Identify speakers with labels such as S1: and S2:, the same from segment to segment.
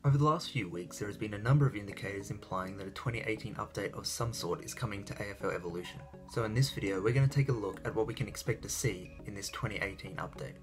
S1: Over the last few weeks, there has been a number of indicators implying that a 2018 update of some sort is coming to AFL Evolution. So in this video, we're going to take a look at what we can expect to see in this 2018 update.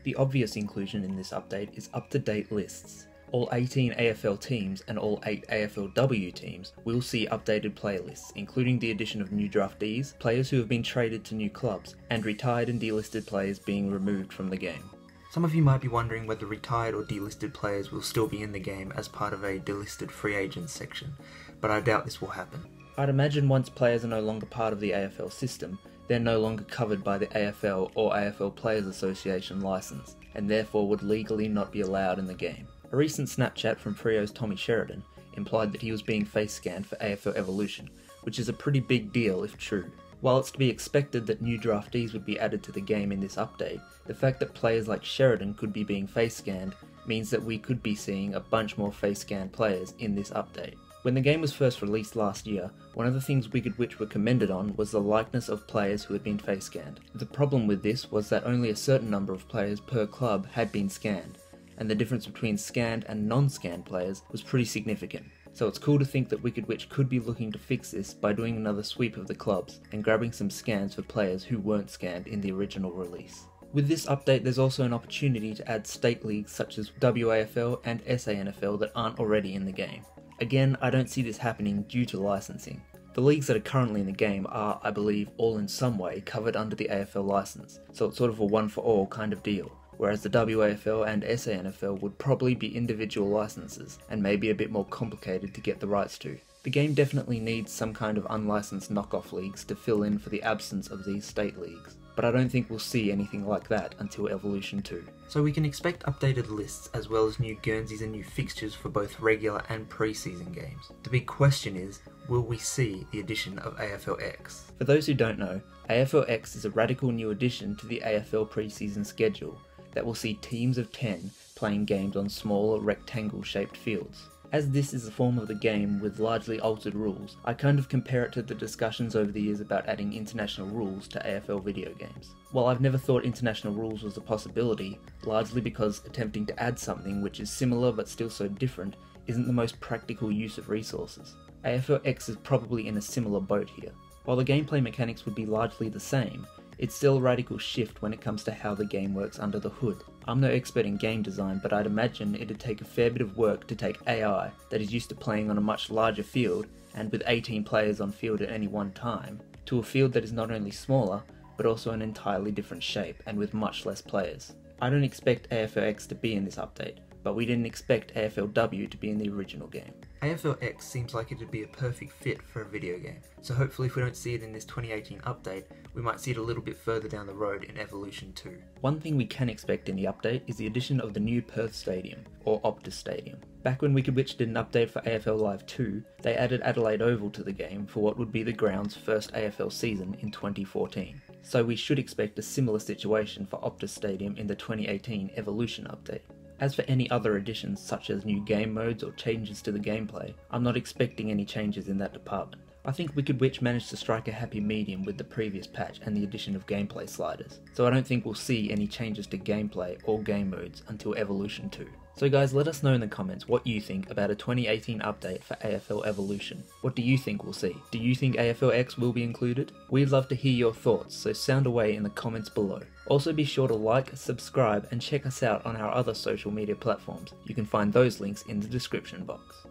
S1: The obvious inclusion in this update is up-to-date lists. All 18 AFL teams and all 8 AFLW teams will see updated playlists, including the addition of new draftees, players who have been traded to new clubs, and retired and delisted players being removed from the game. Some of you might be wondering whether retired or delisted players will still be in the game as part of a delisted free agents section, but I doubt this will happen. I'd imagine once players are no longer part of the AFL system, they're no longer covered by the AFL or AFL Players Association license, and therefore would legally not be allowed in the game. A recent Snapchat from Freo's Tommy Sheridan implied that he was being face scanned for AFL Evolution, which is a pretty big deal if true. While it's to be expected that new draftees would be added to the game in this update, the fact that players like Sheridan could be being face scanned means that we could be seeing a bunch more face scanned players in this update. When the game was first released last year, one of the things Wicked Witch were commended on was the likeness of players who had been face scanned. The problem with this was that only a certain number of players per club had been scanned, and the difference between scanned and non-scanned players was pretty significant. So it's cool to think that Wicked Witch could be looking to fix this by doing another sweep of the clubs and grabbing some scans for players who weren't scanned in the original release. With this update, there's also an opportunity to add state leagues such as WAFL and SANFL that aren't already in the game. Again, I don't see this happening due to licensing. The leagues that are currently in the game are, I believe, all in some way covered under the AFL license, so it's sort of a one-for-all kind of deal. Whereas the WAFL and SANFL would probably be individual licenses, and maybe a bit more complicated to get the rights to. The game definitely needs some kind of unlicensed knockoff leagues to fill in for the absence of these state leagues, but I don't think we'll see anything like that until Evolution 2. So we can expect updated lists as well as new Guernseys and new fixtures for both regular and pre-season games. The big question is, will we see the addition of AFLX? For those who don't know, AFLX is a radical new addition to the AFL pre-season schedule that will see teams of 10 playing games on smaller rectangle-shaped fields. As this is a form of the game with largely altered rules, I kind of compare it to the discussions over the years about adding international rules to AFL video games. While I've never thought international rules was a possibility, largely because attempting to add something which is similar but still so different isn't the most practical use of resources. AFLX is probably in a similar boat here. While the gameplay mechanics would be largely the same, it's still a radical shift when it comes to how the game works under the hood. I'm no expert in game design, but I'd imagine it'd take a fair bit of work to take AI that is used to playing on a much larger field, and with 18 players on field at any one time, to a field that is not only smaller, but also an entirely different shape and with much less players. I don't expect AFLX to be in this update, but we didn't expect AFLW to be in the original game. AFLX seems like it would be a perfect fit for a video game, so hopefully if we don't see it in this 2018 update, we might see it a little bit further down the road in Evolution 2. One thing we can expect in the update is the addition of the new Perth Stadium, or Optus Stadium. Back when Wicked Witch did an update for AFL Live 2, they added Adelaide Oval to the game for what would be the ground's first AFL season in 2014. So we should expect a similar situation for Optus Stadium in the 2018 Evolution update. As for any other additions such as new game modes or changes to the gameplay, I'm not expecting any changes in that department. I think Wicked Witch managed to strike a happy medium with the previous patch and the addition of gameplay sliders, so I don't think we'll see any changes to gameplay or game modes until Evolution 2. So guys, let us know in the comments what you think about a 2018 update for AFL Evolution. What do you think we'll see? Do you think AFLX will be included? We'd love to hear your thoughts, so sound away in the comments below. Also be sure to like, subscribe, and check us out on our other social media platforms. You can find those links in the description box.